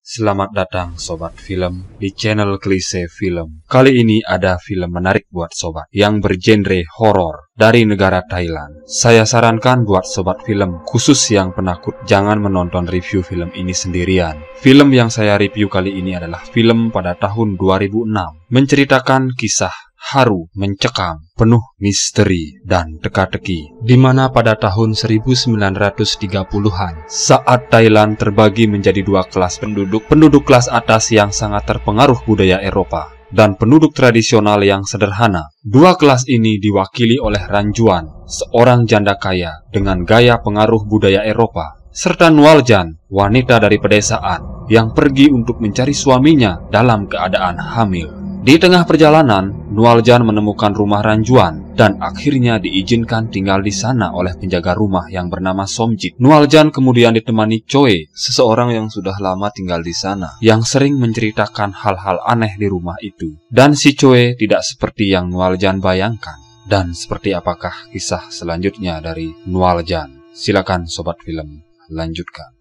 Selamat datang Sobat Film di channel Klise Film. Kali ini ada film menarik buat Sobat yang bergenre horor dari negara Thailand. Saya sarankan buat Sobat Film, khusus yang penakut, jangan menonton review film ini sendirian. Film yang saya review kali ini adalah film pada tahun 2006, menceritakan kisah haru, mencekam, penuh misteri dan teka-teki, di mana pada tahun 1930-an saat Thailand terbagi menjadi dua kelas penduduk kelas atas yang sangat terpengaruh budaya Eropa dan penduduk tradisional yang sederhana. Dua kelas ini diwakili oleh Ranjuan, seorang janda kaya dengan gaya pengaruh budaya Eropa, serta Nualjan, wanita dari pedesaan yang pergi untuk mencari suaminya dalam keadaan hamil. Di tengah perjalanan, Nualjan menemukan rumah Ranjuan dan akhirnya diizinkan tinggal di sana oleh penjaga rumah yang bernama Somjit. Nualjan kemudian ditemani Choi, seseorang yang sudah lama tinggal di sana, yang sering menceritakan hal-hal aneh di rumah itu. Dan si Choi tidak seperti yang Nualjan bayangkan. Dan seperti apakah kisah selanjutnya dari Nualjan? Silakan Sobat Film, lanjutkan.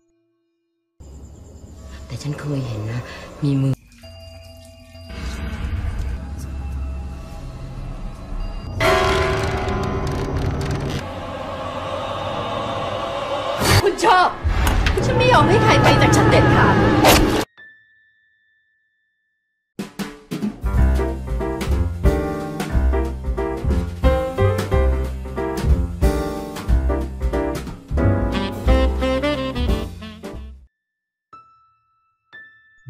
แต่ฉันเคยเห็นนะมีมือ คุณชอบฉันไม่ยอมให้ใครไปจากฉันเด็ดขาด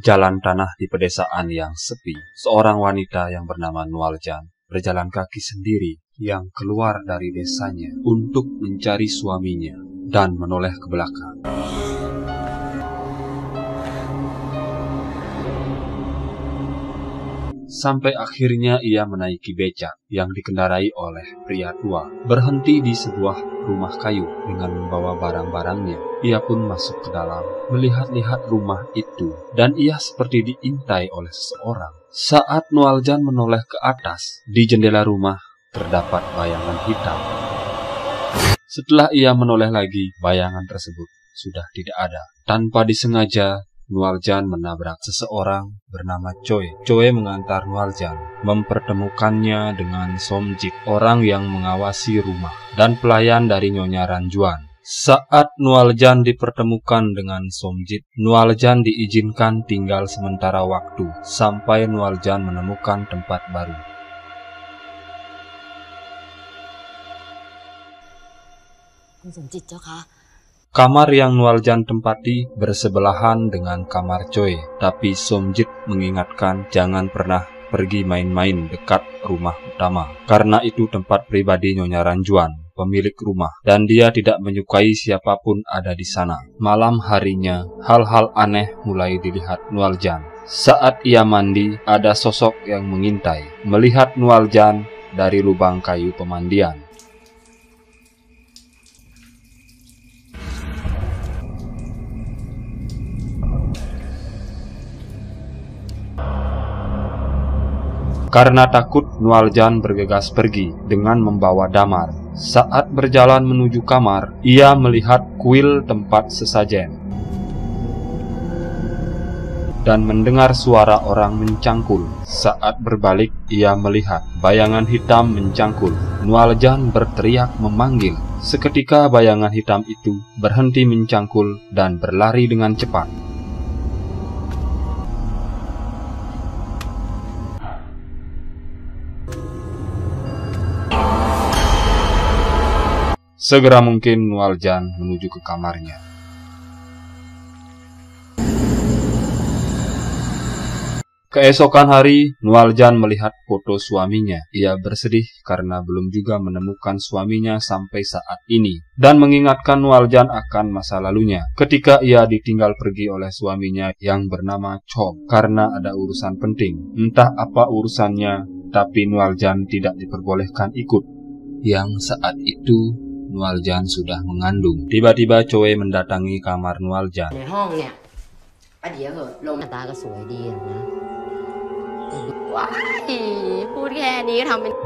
Jalan tanah di pedesaan yang sepi, seorang wanita yang bernama Nualjan berjalan kaki sendiri yang keluar dari desanya untuk mencari suaminya dan menoleh ke belakang. Sampai akhirnya ia menaiki becak yang dikendarai oleh pria tua, berhenti di sebuah rumah kayu dengan membawa barang-barangnya. Ia pun masuk ke dalam, melihat-lihat rumah itu, dan ia seperti diintai oleh seseorang. Saat Nualjan menoleh ke atas, di jendela rumah terdapat bayangan hitam. Setelah ia menoleh lagi, bayangan tersebut sudah tidak ada. Tanpa disengaja, Nualjan menabrak seseorang bernama Choi. Choi mengantar Nualjan, mempertemukannya dengan Somjit, orang yang mengawasi rumah, dan pelayan dari Nyonya Ranjuan. Saat Nualjan dipertemukan dengan Somjit, Nualjan diizinkan tinggal sementara waktu, sampai Nualjan menemukan tempat baru. Kamar yang Nualjan tempati bersebelahan dengan kamar Choi, tapi Somjit mengingatkan jangan pernah pergi main-main dekat rumah utama, karena itu tempat pribadi Nyonya Ranjuan, pemilik rumah, dan dia tidak menyukai siapapun ada di sana. Malam harinya, hal-hal aneh mulai dilihat Nualjan. Saat ia mandi, ada sosok yang mengintai, melihat Nualjan dari lubang kayu pemandian. Karena takut, Nualjan bergegas pergi dengan membawa damar. Saat berjalan menuju kamar, ia melihat kuil tempat sesajen dan mendengar suara orang mencangkul. Saat berbalik, ia melihat bayangan hitam mencangkul. Nualjan berteriak memanggil. Seketika bayangan hitam itu berhenti mencangkul dan berlari dengan cepat. Segera mungkin Nualjan menuju ke kamarnya. Keesokan hari, Nualjan melihat foto suaminya. Ia bersedih karena belum juga menemukan suaminya sampai saat ini, dan mengingatkan Nualjan akan masa lalunya ketika ia ditinggal pergi oleh suaminya yang bernama Chom karena ada urusan penting. Entah apa urusannya, tapi Nualjan tidak diperbolehkan ikut. Yang saat itu Nualjan sudah mengandung. Tiba-tiba Choi mendatangi kamar Nualjan. ในห้องเนี่ยประเดี๋ยวเหอะลงหน้าตาก็สวยดีนะ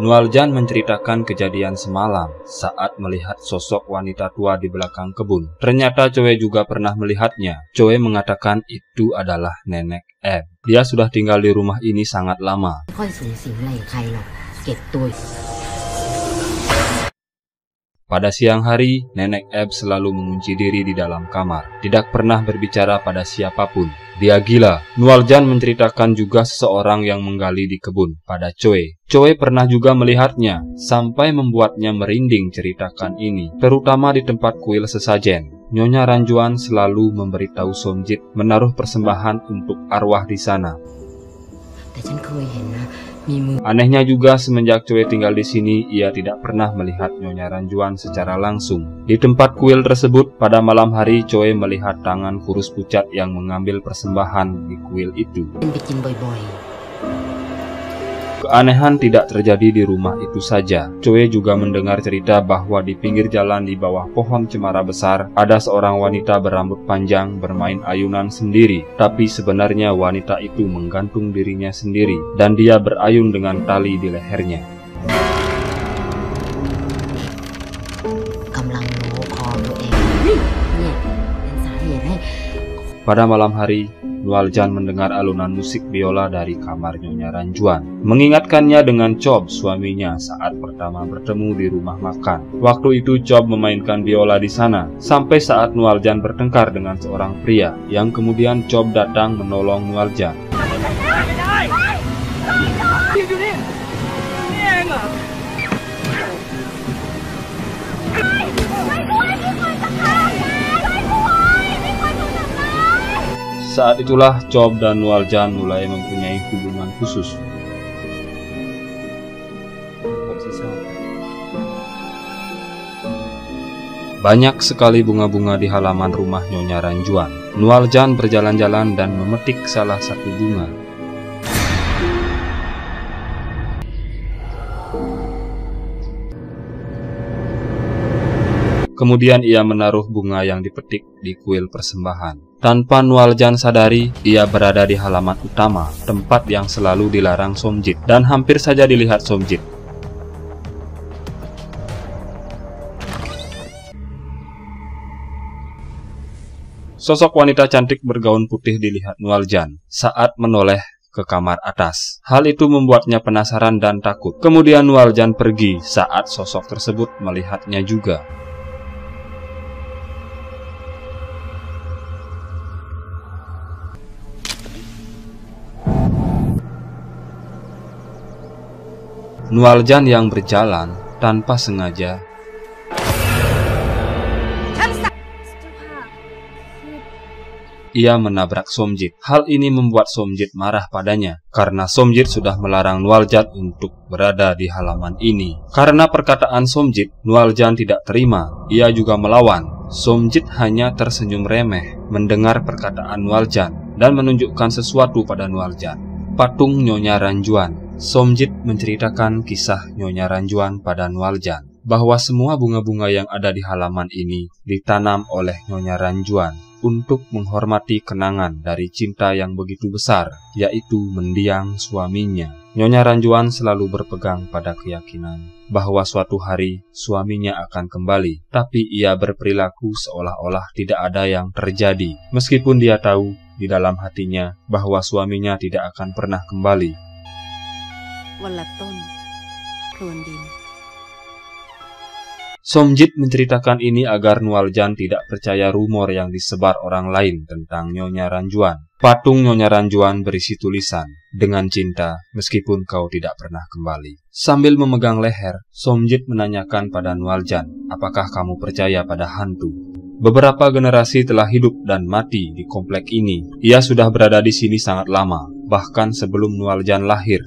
Nualjan menceritakan kejadian semalam saat melihat sosok wanita tua di belakang kebun. Ternyata Choe juga pernah melihatnya. Choe mengatakan itu adalah Nenek Eb. Dia sudah tinggal di rumah ini sangat lama. Pada siang hari, Nenek Eb selalu mengunci diri di dalam kamar, tidak pernah berbicara pada siapapun. Dia gila. Nualjan menceritakan juga seseorang yang menggali di kebun pada Choe. Choe pernah juga melihatnya, sampai membuatnya merinding ceritakan ini, terutama di tempat kuil sesajen. Nyonya Ranjuan selalu memberitahu Somjit menaruh persembahan untuk arwah di sana. Anehnya juga semenjak Choe tinggal di sini, ia tidak pernah melihat Nyonya Ranjuan secara langsung. Di tempat kuil tersebut, pada malam hari Choe melihat tangan kurus pucat yang mengambil persembahan di kuil itu. Keanehan tidak terjadi di rumah itu saja. Choe juga mendengar cerita bahwa di pinggir jalan di bawah pohon cemara besar, ada seorang wanita berambut panjang bermain ayunan sendiri. Tapi sebenarnya wanita itu menggantung dirinya sendiri, dan dia berayun dengan tali di lehernya. Pada malam hari, Nualjan mendengar alunan musik biola dari kamar Nyonya Ranjuan, mengingatkannya dengan Chob, suaminya, saat pertama bertemu di rumah makan. Waktu itu Chob memainkan biola di sana, sampai saat Nualjan bertengkar dengan seorang pria, yang kemudian Chob datang menolong Nualjan. Saat itulah Chob dan Nualjan mulai mempunyai hubungan khusus. Banyak sekali bunga-bunga di halaman rumah Nyonya Ranjuan. Nualjan berjalan-jalan dan memetik salah satu bunga. Kemudian ia menaruh bunga yang dipetik di kuil persembahan. Tanpa Nualjan sadari, ia berada di halaman utama, tempat yang selalu dilarang Somjit, dan hampir saja dilihat Somjit. Sosok wanita cantik bergaun putih dilihat Nualjan saat menoleh ke kamar atas. Hal itu membuatnya penasaran dan takut. Kemudian Nualjan pergi saat sosok tersebut melihatnya juga. Nualjan yang berjalan tanpa sengaja ia menabrak Somjit. Hal ini membuat Somjit marah padanya, karena Somjit sudah melarang Nualjan untuk berada di halaman ini. Karena perkataan Somjit, Nualjan tidak terima. Ia juga melawan. Somjit hanya tersenyum remeh mendengar perkataan Nualjan dan menunjukkan sesuatu pada Nualjan. Patung Nyonya Ranjuan. Somjit menceritakan kisah Nyonya Ranjuan pada Nualjan, bahwa semua bunga-bunga yang ada di halaman ini ditanam oleh Nyonya Ranjuan untuk menghormati kenangan dari cinta yang begitu besar, yaitu mendiang suaminya. Nyonya Ranjuan selalu berpegang pada keyakinan bahwa suatu hari suaminya akan kembali, tapi ia berperilaku seolah-olah tidak ada yang terjadi, meskipun dia tahu di dalam hatinya bahwa suaminya tidak akan pernah kembali. Somjit menceritakan ini agar Nualjan tidak percaya rumor yang disebar orang lain tentang Nyonya Ranjuan. Patung Nyonya Ranjuan berisi tulisan, "Dengan cinta, meskipun kau tidak pernah kembali." Sambil memegang leher, Somjit menanyakan pada Nualjan, "Apakah kamu percaya pada hantu?" Beberapa generasi telah hidup dan mati di komplek ini. Ia sudah berada di sini sangat lama, bahkan sebelum Nualjan lahir.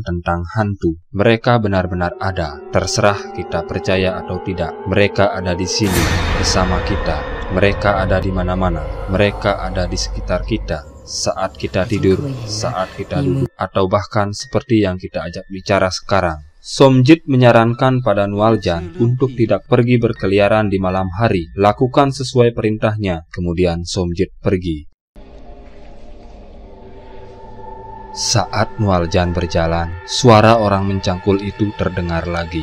Tentang hantu, mereka benar-benar ada. Terserah kita percaya atau tidak, mereka ada di sini bersama kita. Mereka ada di mana-mana. Mereka ada di sekitar kita. Saat kita tidur, saat kita duduk, atau bahkan seperti yang kita ajak bicara sekarang. Somjit menyarankan pada Nualjan untuk tidak pergi berkeliaran di malam hari. Lakukan sesuai perintahnya. Kemudian Somjit pergi. Saat Nualjan berjalan, suara orang mencangkul itu terdengar lagi.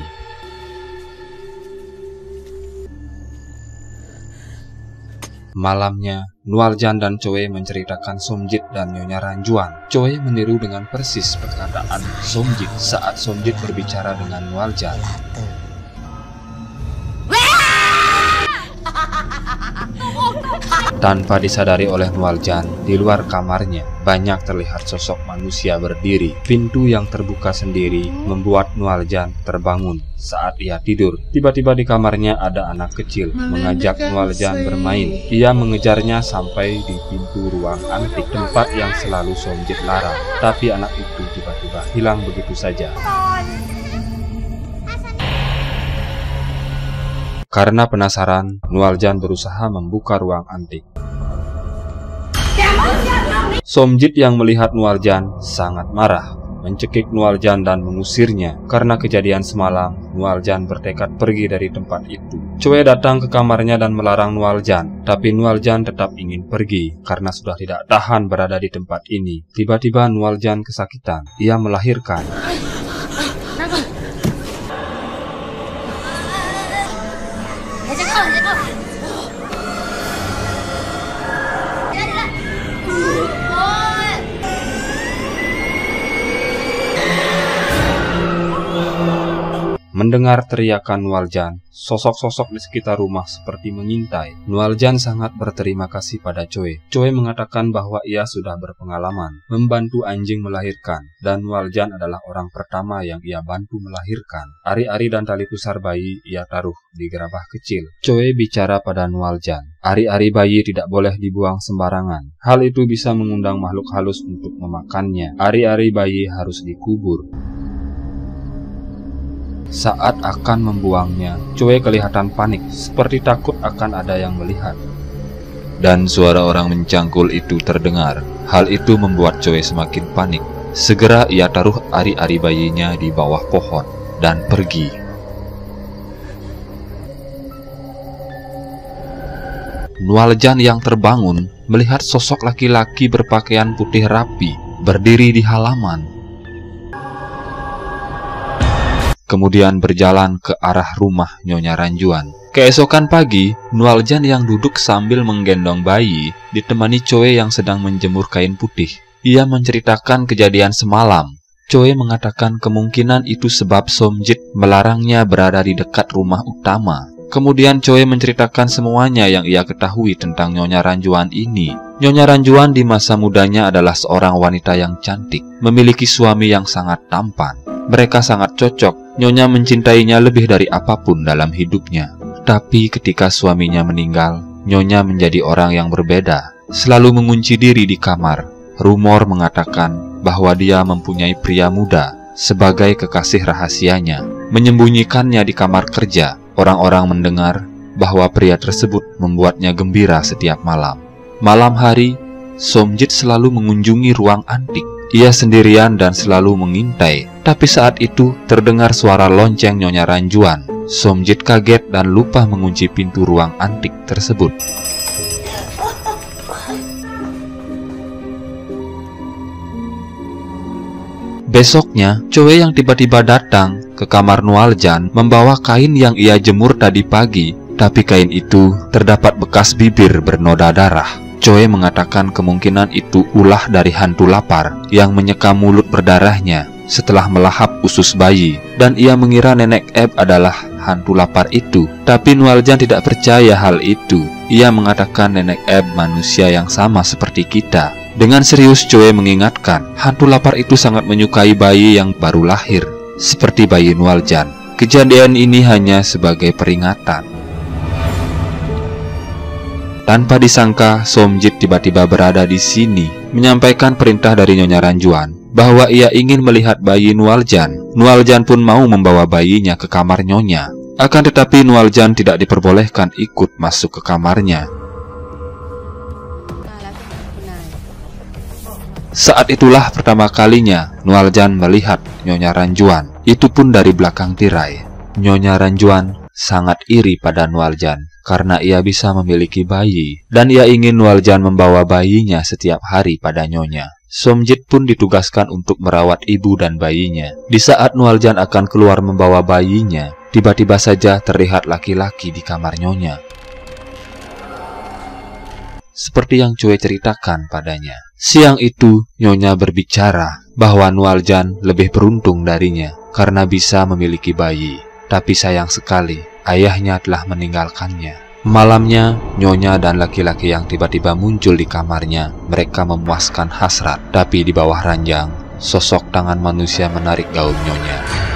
Malamnya, Nualjan dan Choe menceritakan Somjit dan Nyonya Ranjuan. Choe meniru dengan persis perkataan Somjit saat Somjit berbicara dengan Nualjan. Tanpa disadari oleh Nualjan, di luar kamarnya banyak terlihat sosok manusia berdiri. Pintu yang terbuka sendiri membuat Nualjan terbangun. Saat ia tidur, tiba-tiba di kamarnya ada anak kecil mengajak Nualjan bermain. Ia mengejarnya sampai di pintu ruang antik, tempat yang selalu Somjit larang. Tapi anak itu tiba-tiba hilang begitu saja. Karena penasaran, Nualjan berusaha membuka ruang antik. Somjit yang melihat Nualjan sangat marah, mencekik Nualjan dan mengusirnya. Karena kejadian semalam, Nualjan bertekad pergi dari tempat itu. Choe datang ke kamarnya dan melarang Nualjan, tapi Nualjan tetap ingin pergi karena sudah tidak tahan berada di tempat ini. Tiba-tiba Nualjan kesakitan, ia melahirkan. Mendengar teriakan Nualjan, sosok-sosok di sekitar rumah seperti mengintai. Nualjan sangat berterima kasih pada Choe. Choe mengatakan bahwa ia sudah berpengalaman membantu anjing melahirkan, dan Nualjan adalah orang pertama yang ia bantu melahirkan. Ari-ari dan tali pusar bayi ia taruh di gerabah kecil. Choe bicara pada Nualjan, ari-ari bayi tidak boleh dibuang sembarangan. Hal itu bisa mengundang makhluk halus untuk memakannya. Ari-ari bayi harus dikubur. Saat akan membuangnya, Choe kelihatan panik, seperti takut akan ada yang melihat. Dan suara orang mencangkul itu terdengar. Hal itu membuat Choe semakin panik. Segera ia taruh ari-ari bayinya di bawah pohon dan pergi. Nualjan yang terbangun melihat sosok laki-laki berpakaian putih rapi berdiri di halaman. Kemudian berjalan ke arah rumah Nyonya Ranjuan. Keesokan pagi, Nualjan yang duduk sambil menggendong bayi ditemani Choe yang sedang menjemur kain putih. Ia menceritakan kejadian semalam. Choe mengatakan kemungkinan itu sebab Somjit melarangnya berada di dekat rumah utama. Kemudian Choe menceritakan semuanya yang ia ketahui tentang Nyonya Ranjuan ini. Nyonya Ranjuan di masa mudanya adalah seorang wanita yang cantik, memiliki suami yang sangat tampan. Mereka sangat cocok. Nyonya mencintainya lebih dari apapun dalam hidupnya. Tapi ketika suaminya meninggal, Nyonya menjadi orang yang berbeda, selalu mengunci diri di kamar. Rumor mengatakan bahwa dia mempunyai pria muda sebagai kekasih rahasianya, menyembunyikannya di kamar kerja. Orang-orang mendengar bahwa pria tersebut membuatnya gembira setiap malam. Malam hari, Somjit selalu mengunjungi ruang antik. Ia sendirian dan selalu mengintai. Tapi saat itu terdengar suara lonceng Nyonya Ranjuan. Somjit kaget dan lupa mengunci pintu ruang antik tersebut. Besoknya, Choe yang tiba-tiba datang ke kamar Nualjan membawa kain yang ia jemur tadi pagi. Tapi kain itu terdapat bekas bibir bernoda darah. Choe mengatakan kemungkinan itu ulah dari hantu lapar yang menyeka mulut berdarahnya setelah melahap usus bayi, dan ia mengira Nenek Eb adalah hantu lapar itu. Tapi Nualjan tidak percaya hal itu. Ia mengatakan Nenek Eb manusia yang sama seperti kita. Dengan serius Choe mengingatkan, hantu lapar itu sangat menyukai bayi yang baru lahir, seperti bayi Nualjan. Kejadian ini hanya sebagai peringatan. Tanpa disangka, Somjit tiba-tiba berada di sini, menyampaikan perintah dari Nyonya Ranjuan bahwa ia ingin melihat bayi Nualjan. Nualjan pun mau membawa bayinya ke kamar Nyonya. Akan tetapi Nualjan tidak diperbolehkan ikut masuk ke kamarnya. Saat itulah pertama kalinya Nualjan melihat Nyonya Ranjuan, itu pun dari belakang tirai. Nyonya Ranjuan sangat iri pada Nualjan karena ia bisa memiliki bayi, dan ia ingin Nualjan membawa bayinya setiap hari pada Nyonya. Somjit pun ditugaskan untuk merawat ibu dan bayinya. Di saat Nualjan akan keluar membawa bayinya, tiba-tiba saja terlihat laki-laki di kamar Nyonya. Seperti yang Chue ceritakan padanya. Siang itu, Nyonya berbicara bahwa Nualjan lebih beruntung darinya karena bisa memiliki bayi. Tapi sayang sekali, ayahnya telah meninggalkannya. Malamnya, Nyonya dan laki-laki yang tiba-tiba muncul di kamarnya, mereka memuaskan hasrat. Tapi di bawah ranjang, sosok tangan manusia menarik gaun Nyonya.